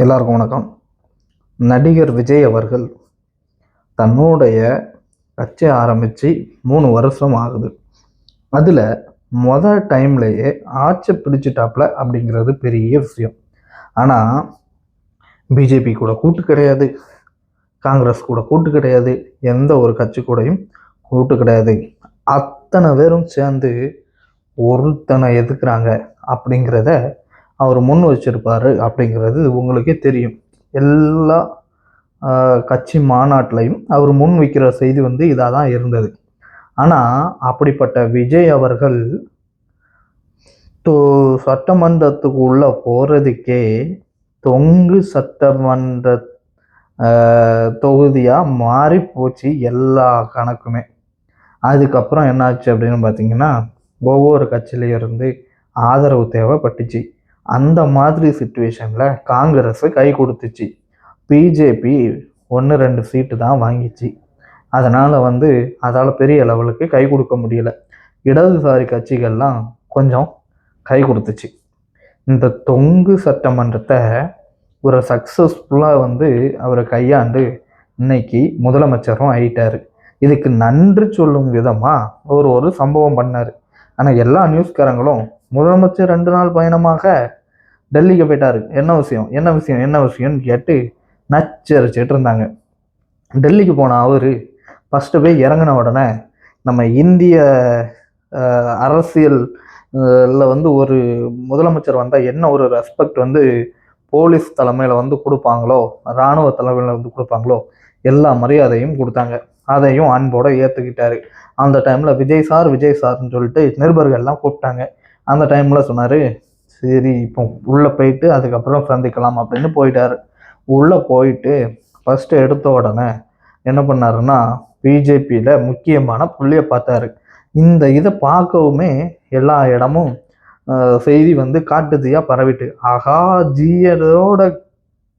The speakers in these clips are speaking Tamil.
எல்லாருக்கும் வணக்கம். நடிகர் விஜய் அவர்கள் தன்னுடைய கட்சி ஆரம்பித்து 3 வருஷம் ஆகுது. அதில் டைம்லேயே ஆட்சி பிடிச்சிட்டாப்ல அப்படிங்கிறது பெரிய விஷயம். ஆனால் பிஜேபி கூட கூட்டு கிடையாது, காங்கிரஸ் கூட கூட்டு கிடையாது, எந்த ஒரு கட்சி கூடயும் கூட்டு கிடையாது. அத்தனை பேரும் சேர்ந்து ஒருத்தனை எதுக்குறாங்க அப்படிங்கிறத அவர் முன் வச்சிருப்பாரு அப்படிங்கிறது உங்களுக்கே தெரியும். எல்லா கட்சி மாநாட்டிலையும் அவர் முன் வைக்கிற செய்தி இதாக தான் இருந்தது. ஆனால் அப்படிப்பட்ட விஜய் அவர்கள் சட்டமன்றத்துக்கு உள்ள போகிறதுக்கே தொங்கு சட்டமன்ற தொகுதியாக மாறி போச்சு எல்லா கணக்குமே. அதுக்கப்புறம் என்னாச்சு அப்படின்னு பார்த்தீங்கன்னா, ஒவ்வொரு கட்சியிலிருந்து ஆதரவு தேவைப்பட்டுச்சு. அந்த மாதிரி சுச்சுவேஷனில் காங்கிரஸ் கை கொடுத்துச்சு. பிஜேபி 1-2 சீட்டு தான் வாங்கிச்சு. அதனால் அதால் பெரிய லெவலுக்கு கை கொடுக்க முடியல. இடதுசாரி கட்சிகள்லாம் கொஞ்சம் கை கொடுத்துச்சு. இந்த தொங்கு சட்டமன்றத்தை ஒரு சக்ஸஸ்ஃபுல்லாக அவரை கையாண்டு இன்னைக்கு முதலமைச்சரும் ஆயிட்டார். இதுக்கு நன்றி சொல்லும் விதமாக ஒரு சம்பவம் பண்ணார். ஆனால் எல்லா நியூஸ்காரங்களும் முதலமைச்சர் 2 நாள் பயணமாக டெல்லிக்கு போயிட்டாரு, என்ன விஷயம்னு கேட்டு நச்சரிச்சிட்டு இருந்தாங்க. டெல்லிக்கு போன அவர் ஃபஸ்ட்டு போய் இறங்கின உடனே நம்ம இந்திய அரசியலில் ஒரு முதலமைச்சர் வந்தால் என்ன ஒரு ரெஸ்பெக்ட் போலீஸ் தலைமையில் கொடுப்பாங்களோ, இராணுவ தலைமையில் கொடுப்பாங்களோ, எல்லா மரியாதையும் கொடுத்தாங்க. அதையும் அன்போடு ஏற்றுக்கிட்டாரு. அந்த டைமில் விஜய் சார்னு சொல்லிட்டு நிருபர்கள்லாம் கூப்பிட்டாங்க. அந்த டைமில் சொன்னார், சரி இப்போ உள்ளே போயிட்டு அதுக்கப்புறம் சந்திக்கலாம் அப்படின்னு போயிட்டார். உள்ளே போயிட்டு ஃபஸ்ட்டு எடுத்த உடனே என்ன பண்ணாருன்னா, பிஜேபியில் முக்கியமான புள்ளியை பார்த்தாரு. இந்த இதை பார்க்கவுமே எல்லா இடமும் செய்தி காட்டுத்தீயாக பரவிட்டு, ஆகா ஜியோட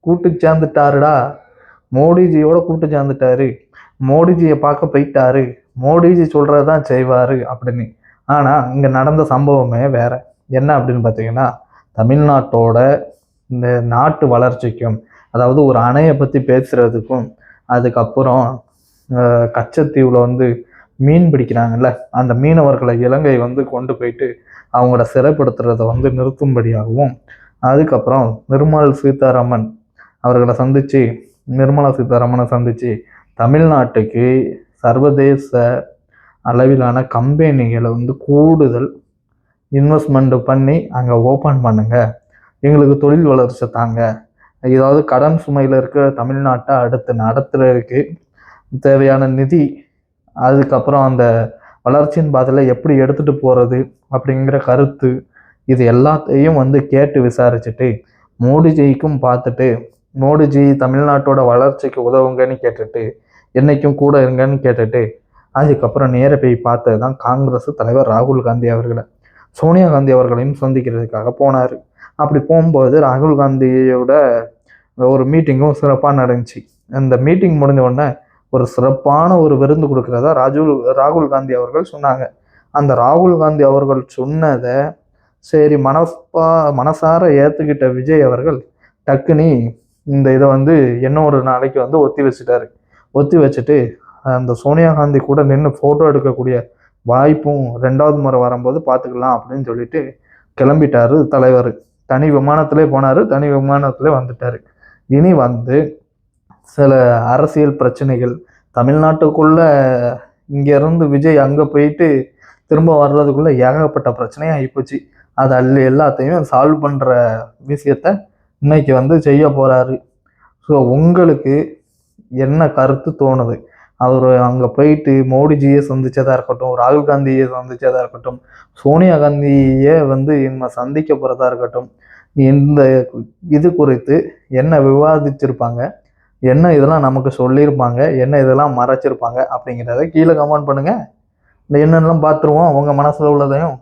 கூட்டு சேர்ந்துட்டாருடா, மோடிஜியோட கூட்டு சேர்ந்துட்டாரு, மோடிஜியை பார்க்க போயிட்டாரு, மோடிஜி சொல்கிறது தான் செய்வார் அப்படின்னு. ஆனால் இங்கே நடந்த சம்பவமே வேற. என்ன அப்படின்னு பார்த்தீங்கன்னா, தமிழ்நாட்டோட இந்த நாட்டு வளர்ச்சிக்கும், அதாவது ஒரு அணையை பற்றி பேசுகிறதுக்கும், அதுக்கப்புறம் கச்சத்தீவில் மீன் பிடிக்கிறாங்கல்ல, அந்த மீனவர்களை இலங்கை கொண்டு போயிட்டு அவங்கள சிறைப்படுத்துறதை நிறுத்தும்படியாகவும், அதுக்கப்புறம் நிர்மலா சீதாராமனை சந்தித்து தமிழ்நாட்டுக்கு சர்வதேச அளவிலான கம்பெனிகளை கூடுதல் இன்வெஸ்ட்மெண்ட் பண்ணி அங்கே ஓப்பன் பண்ணுங்க, எங்களுக்கு தொழில் வளர்ச்சி தாங்க, ஏதாவது கடன் சுமையில் இருக்க தமிழ்நாட்டை அடுத்து நடத்துறதுக்கு தேவையான நிதி, அதுக்கப்புறம் அந்த வளர்ச்சியின் பாதையில் எப்படி எடுத்துகிட்டு போகிறது அப்படிங்கிற கருத்து, இது எல்லாத்தையும் கேட்டு விசாரிச்சுட்டு மோடிஜிக்கும் பார்த்துட்டு, மோடிஜி தமிழ்நாட்டோட வளர்ச்சிக்கு உதவுங்கன்னு கேட்டுட்டு, என்னைக்கும் கூட இருங்கன்னு கேட்டுட்டு, அதுக்கப்புறம் நேர போய் பார்த்தது தான் காங்கிரஸ் தலைவர் ராகுல் காந்தி அவர்களை. சோனியா காந்தி அவர்களையும் சந்திக்கிறதுக்காக போனார். அப்படி போகும்போது ராகுல் காந்தியோட ஒரு மீட்டிங்கும் சிறப்பாக நடந்துச்சு. அந்த மீட்டிங் முடிஞ்ச உடனே ஒரு சிறப்பான ஒரு விருந்து கொடுக்குறதா ராகுல் காந்தி அவர்கள் சொன்னாங்க. அந்த ராகுல் காந்தி அவர்கள் சொன்னதை சரி மனசார ஏற்றுக்கிட்ட விஜய் அவர்கள் டக்குனி இந்த இதை என்ன ஒரு நாளைக்கு ஒத்தி வச்சுட்டு அந்த சோனியா காந்தி கூட நின்று ஃபோட்டோ எடுக்கக்கூடிய வாய்ப்பும் 2வது முறை வரும்போது பார்த்துக்கலாம் அப்படின்னு சொல்லிட்டு கிளம்பிட்டாரு தலைவர். தனி விமானத்திலே போனார், தனி விமானத்திலே வந்துட்டார். இனி சில அரசியல் பிரச்சனைகள் தமிழ்நாட்டுக்குள்ள இங்கேருந்து விஜய் அங்கே போயிட்டு திரும்ப வர்றதுக்குள்ளே ஏகப்பட்ட பிரச்சனையாக ஆகிப்போச்சு. அது எல்லாத்தையும் சால்வ் பண்ணுற விஷயத்த இன்னைக்கு செய்ய போகிறாரு. ஸோ உங்களுக்கு என்ன கருத்து தோணுது? அவர் அங்கே போயிட்டு மோடிஜியை சந்தித்ததாக இருக்கட்டும், ராகுல் காந்தியை சந்தித்ததாக இருக்கட்டும், சோனியா காந்தியை இனிமேல் சந்திக்க போகிறதா இருக்கட்டும், இந்த இது குறித்து என்ன விவாதிச்சிருப்பாங்க, என்ன இதெல்லாம் நமக்கு சொல்லியிருப்பாங்க, என்ன இதெல்லாம் மறைச்சிருப்பாங்க அப்படிங்கிறத கீழே கமெண்ட் பண்ணுங்கள். என்னென்னலாம் பார்த்துருவோம் உங்கள் மனசில் உள்ளதையும்.